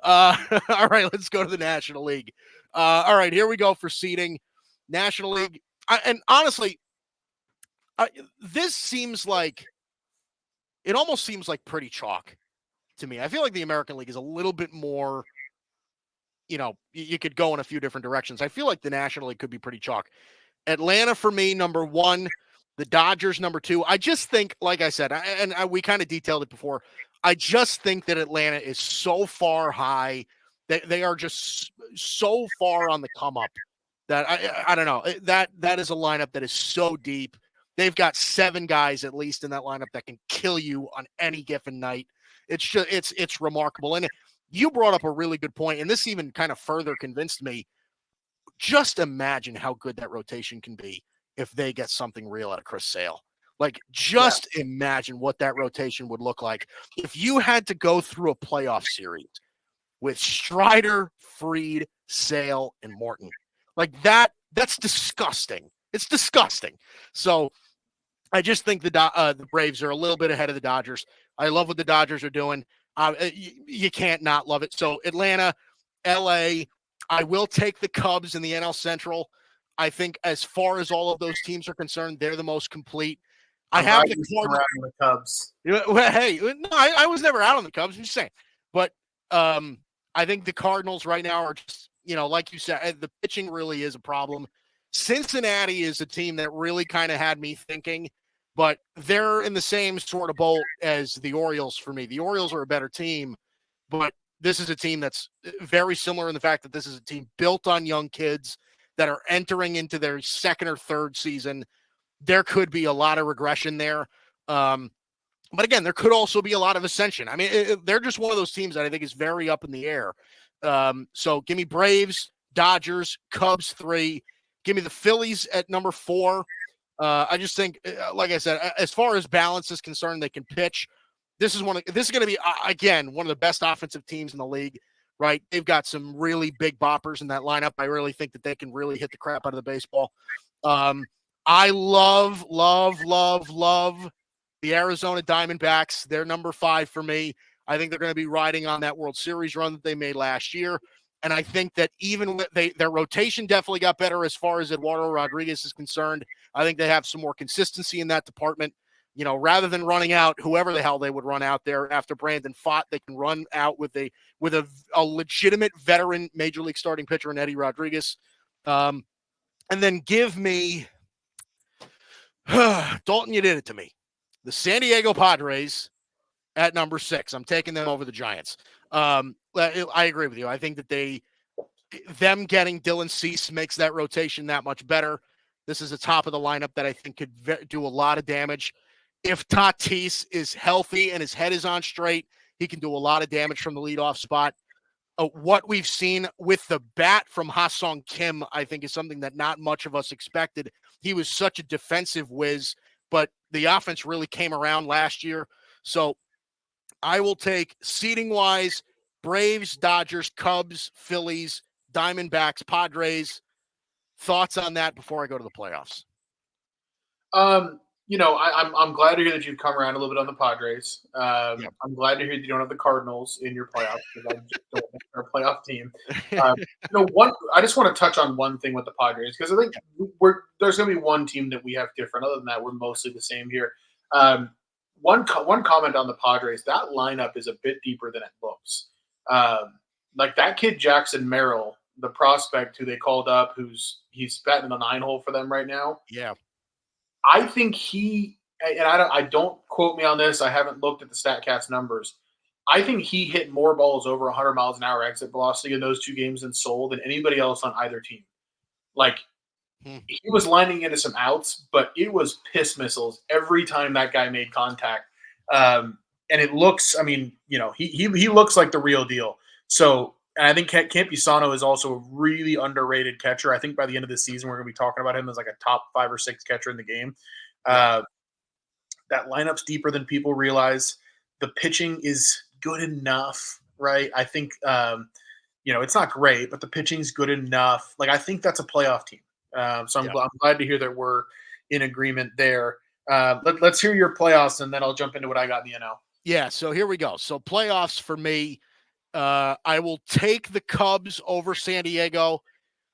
All right, let's go to the National League. All right, here we go for seeding. National League. And honestly, this seems like it almost seems like pretty chalk to me. I feel like the American League is a little bit more, you could go in a few different directions. I feel like the National League could be pretty chalk. Atlanta for me, number one. The Dodgers, number two. I just think, like I said, we kind of detailed it before. I just think that Atlanta is so far high. They are just so far on the come up that I don't know. That is a lineup that is so deep. They've got 7 guys at least in that lineup that can kill you on any given night. It's just it's remarkable. And you brought up a really good point, and this even kind of further convinced me. Just imagine how good that rotation can be if they get something real out of Chris Sale. Like, just imagine what that rotation would look like if you had to go through a playoff series with Strider, Fried, Sale, and Morton. Like that's disgusting. It's disgusting. So I just think the Braves are a little bit ahead of the Dodgers. I love what the Dodgers are doing. You can't not love it. So Atlanta, LA, I will take the Cubs in the NL Central. I think as far as all of those teams are concerned, they're the most complete. I have the Cubs. Well, hey, no, I was never out on the Cubs. I'm just saying. But I think the Cardinals right now are just, like you said, the pitching really is a problem. Cincinnati is a team that really kind of had me thinking, but they're in the same sort of boat as the Orioles for me. The Orioles are a better team, but this is a team that's very similar in the fact that this is a team built on young kids that are entering into their second or third season. There could be a lot of regression there. But again, there could also be a lot of ascension. I mean, they're just one of those teams that I think is very up in the air. So give me Braves, Dodgers, Cubs 3. Give me the Phillies at number 4. I just think, like I said, as far as balance is concerned, they can pitch. This is going to be, again, one of the best offensive teams in the league, right? They've got some really big boppers in that lineup. I really think that they can really hit the crap out of the baseball. I love the Arizona Diamondbacks. They're number 5 for me. I think they're going to be riding on that World Series run that they made last year. And I think that even with their rotation definitely got better as far as Eduardo Rodriguez is concerned. I think they have some more consistency in that department. Rather than running out whoever the hell they would run out there after Brandon Pfaadt, they can run out with a legitimate veteran major league starting pitcher in Eddie Rodriguez. And then give me Dalton, you did it to me. The San Diego Padres at number 6. I'm taking them over the Giants. I agree with you. I think that them getting Dylan Cease makes that rotation that much better. This is a top of the lineup that I think could do a lot of damage. If Tatis is healthy and his head is on straight, he can do a lot of damage from the leadoff spot. What we've seen with the bat from Ha-Sung Kim, I think, is something that not much of us expected. He was such a defensive whiz, but the offense really came around last year. So I will take seeding-wise, Braves, Dodgers, Cubs, Phillies, Diamondbacks, Padres. Thoughts on that before I go to the playoffs? I'm glad to hear that you've come around a little bit on the Padres. Yep. I'm glad to hear that you don't have the Cardinals in your playoffs because I just don't think they're a playoff team. I just want to touch on one thing with the Padres because I think there's going to be one team that we have different. Other than that, we're mostly the same here. One comment on the Padres: that lineup is a bit deeper than it looks. Like that kid Jackson Merrill, the prospect who they called up, he's batting in the 9-hole for them right now. Yeah. I think I don't quote me on this. I haven't looked at the StatCast numbers. I think he hit more balls over 100 miles an hour exit velocity in those 2 games in Seoul than anybody else on either team. Like he was lining into some outs, but it was piss missiles every time that guy made contact. And it looks, he looks like the real deal. So, and I think Campusano is also a really underrated catcher. I think by the end of the season, we're going to be talking about him as like a top 5 or 6 catcher in the game. That lineup's deeper than people realize. The pitching is good enough, right? I think, it's not great, but the pitching's good enough. Like, I think that's a playoff team. So I'm glad to hear that we're in agreement there. Let's hear your playoffs, and then I'll jump into what I got in the NL. Yeah, so here we go. So playoffs for me, I will take the Cubs over San Diego.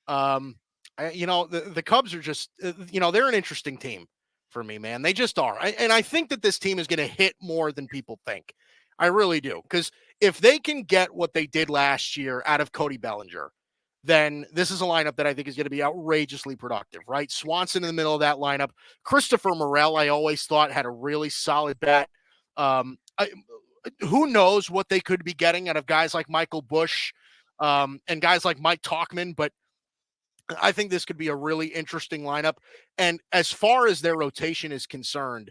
The Cubs are just, they're an interesting team for me, man. They just are. And I think that this team is going to hit more than people think. I really do. Because if they can get what they did last year out of Cody Bellinger, then this is a lineup that I think is going to be outrageously productive, right? Swanson in the middle of that lineup. Christopher Morel, I always thought had a really solid bat. Who knows what they could be getting out of guys like Michael Bush and guys like Mike Talkman, but I think this could be a really interesting lineup. And as far as their rotation is concerned,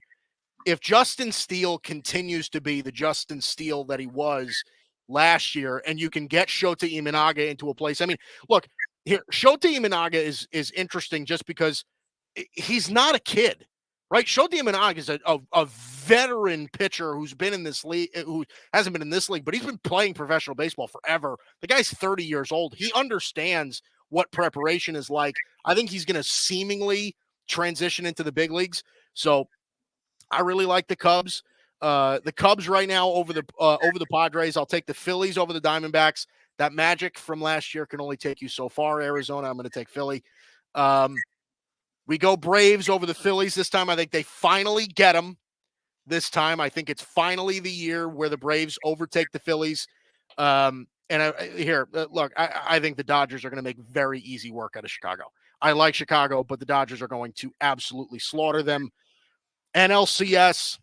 if Justin Steele continues to be the Justin Steele that he was last year, and you can get Shota Imanaga into a place. I mean, look, here, Shota Imanaga is interesting just because he's not a kid, right? Shota Imanaga is a veteran pitcher who's been in this league, who hasn't been in this league, but he's been playing professional baseball forever. The guy's 30 years old. He understands what preparation is like. I think he's going to seemingly transition into the big leagues. So I really like the Cubs. The Cubs right now over the Padres. I'll take the Phillies over the Diamondbacks. That magic from last year can only take you so far. Arizona, I'm going to take Philly. We go Braves over the Phillies this time. I think they finally get them this time. I think it's finally the year where the Braves overtake the Phillies. Look, I think the Dodgers are going to make very easy work out of Chicago. I like Chicago, but the Dodgers are going to absolutely slaughter them. NLCS,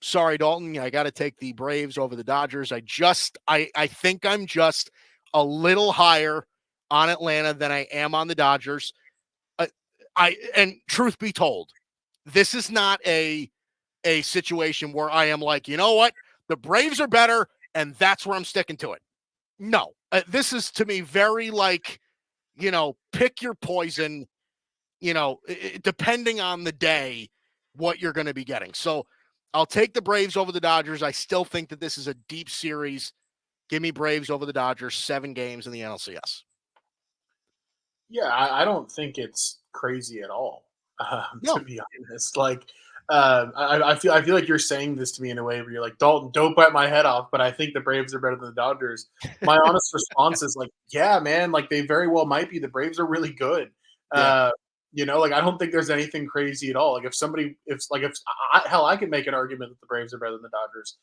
sorry, Dalton, I got to take the Braves over the Dodgers. I think I'm just a little higher on Atlanta than I am on the Dodgers. And truth be told, this is not a situation where I am like, you know what, the Braves are better, and that's where I'm sticking to it. No, this is to me very like, pick your poison, depending on the day, what you're going to be getting. So I'll take the Braves over the Dodgers. I still think that this is a deep series. Give me Braves over the Dodgers, 7 games in the NLCS. Yeah, I don't think it's crazy at all. No. To be honest, like I feel like you're saying this to me in a way where you're like, Dalton, don't bite my head off, but I think the Braves are better than the Dodgers. My honest response is like, yeah, man, like they very well might be. The Braves are really good. Yeah. Like I don't think there's anything crazy at all. Like hell, I could make an argument that the Braves are better than the Dodgers.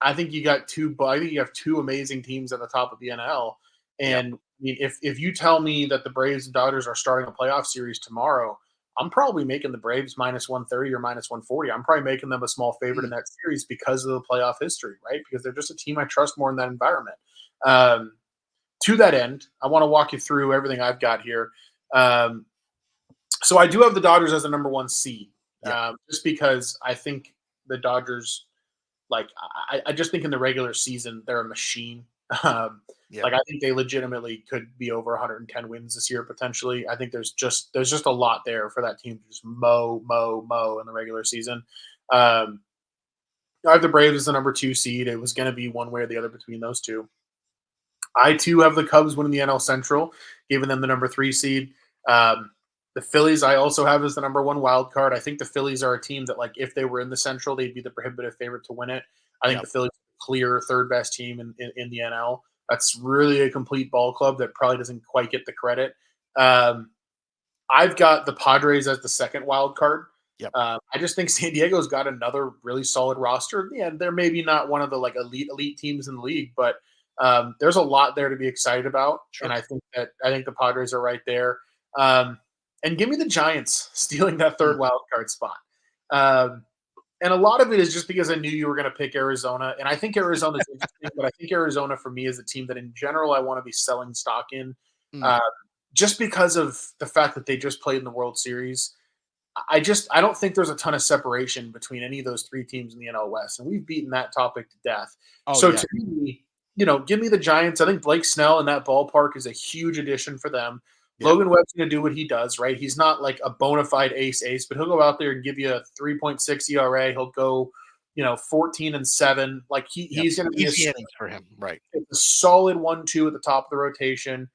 I think you got I think you have two amazing teams at the top of the NL, and I mean, if you tell me that the Braves and Dodgers are starting a playoff series tomorrow, I'm probably making the Braves minus 130 or minus 140. I'm probably making them a small favorite in that series because of the playoff history, right? Because they're just a team I trust more in that environment. To that end, I want to walk you through everything I've got here. So I do have the Dodgers as the number 1 seed, just because I think the Dodgers, like I just think in the regular season they're a machine. Like I think they legitimately could be over 110 wins this year potentially. I think there's just a lot there for that team to just mow in the regular season. I have the Braves as the number 2 seed. It was going to be one way or the other between those two. I too have the Cubs winning the NL Central, giving them the number 3 seed. The Phillies I also have as the number 1 wild card. I think the Phillies are a team that, like, if they were in the Central, they'd be the prohibitive favorite to win it. I think the Phillies are the clear third best team in the NL. That's really a complete ball club that probably doesn't quite get the credit. I've got the Padres as the second wild card. I just think San Diego's got another really solid roster. Yeah, they're maybe not one of the like elite teams in the league, but there's a lot there to be excited about. Sure. And I think the Padres are right there. And give me the Giants stealing that third wild card spot. And a lot of it is just because I knew you were going to pick Arizona. And I think Arizona's interesting, but I think Arizona for me is a team that in general I want to be selling stock in. Just because of the fact that they just played in the World Series. I don't think there's a ton of separation between any of those 3 teams in the NL West. And we've beaten that topic to death. To me, give me the Giants. I think Blake Snell in that ballpark is a huge addition for them. Logan Webb's going to do what he does, right? He's not like a bona fide ace, but he'll go out there and give you a 3.6 ERA. He'll go, 14-7. Like he's going to be easy innings for him, right? A solid 1-2 at the top of the rotation.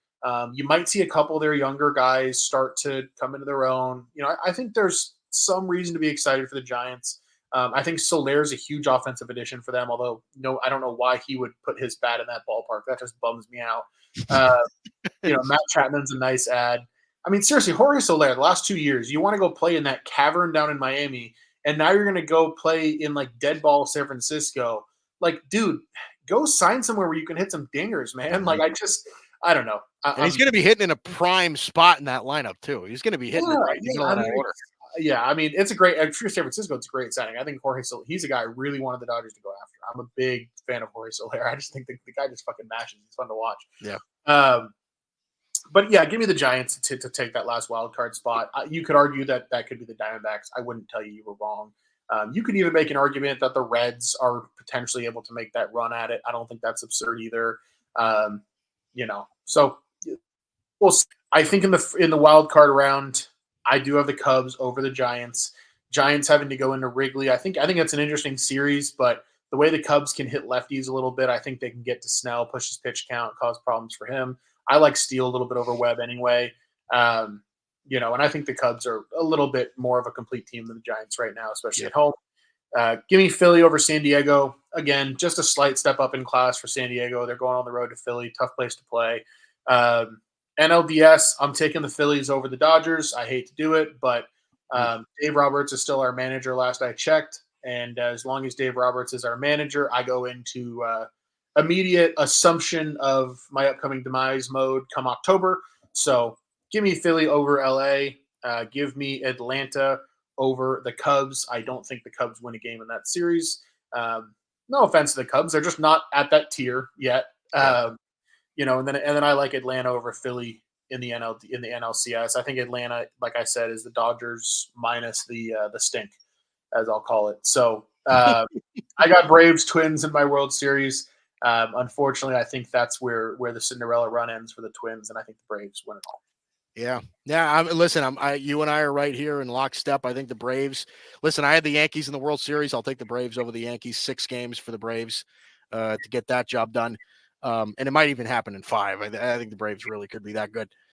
You might see a couple of their younger guys start to come into their own. I think there's some reason to be excited for the Giants. I think Solaire's a huge offensive addition for them, although I don't know why he would put his bat in that ballpark. That just bums me out. Matt Chapman's a nice ad. I mean, seriously, Jorge Soler, the last 2 years, you want to go play in that cavern down in Miami, and now you're going to go play in like dead ball San Francisco. Like, dude, go sign somewhere where you can hit some dingers, man. Like, I don't know. And he's going to be hitting in a prime spot in that lineup too. He's going to be hitting it right in the middle of that order. I mean, it's a great. I'm sure San Francisco, it's a great signing. I think Jorge Soler, he's a guy I really wanted the Dodgers to go after. I'm a big fan of Jorge Soler. I just think the guy just fucking mashes. He's fun to watch. Yeah. But yeah, give me the Giants to take that last wild card spot. You could argue that could be the Diamondbacks. I wouldn't tell you were wrong. You could even make an argument that the Reds are potentially able to make that run at it. I don't think that's absurd either. So well, I think in the wild card round, I do have the Cubs over the Giants. Giants having to go into Wrigley. I think it's an interesting series, but the way the Cubs can hit lefties a little bit, I think they can get to Snell, push his pitch count, cause problems for him. I like Steele a little bit over Webb anyway. And I think the Cubs are a little bit more of a complete team than the Giants right now, especially at home. Give me Philly over San Diego. Again, just a slight step up in class for San Diego. They're going on the road to Philly. Tough place to play. NLDS, I'm taking the Phillies over the Dodgers. I hate to do it, but Dave Roberts is still our manager last I checked. And as long as Dave Roberts is our manager, I go into immediate assumption of my upcoming demise mode come October. So give me Philly over LA. Give me Atlanta over the Cubs. I don't think the Cubs win a game in that series. No offense to the Cubs. They're just not at that tier yet. And then I like Atlanta over Philly in the NLCS. I think Atlanta, like I said, is the Dodgers minus the stink, as I'll call it. So I got Braves Twins in my World Series. Unfortunately, I think that's where the Cinderella run ends for the Twins, and I think the Braves win it all. Yeah. Listen, you and I are right here in lockstep. I think the Braves. Listen, I had the Yankees in the World Series. I'll take the Braves over the Yankees. 6 games for the Braves to get that job done. And it might even happen in 5. I think the Braves really could be that good.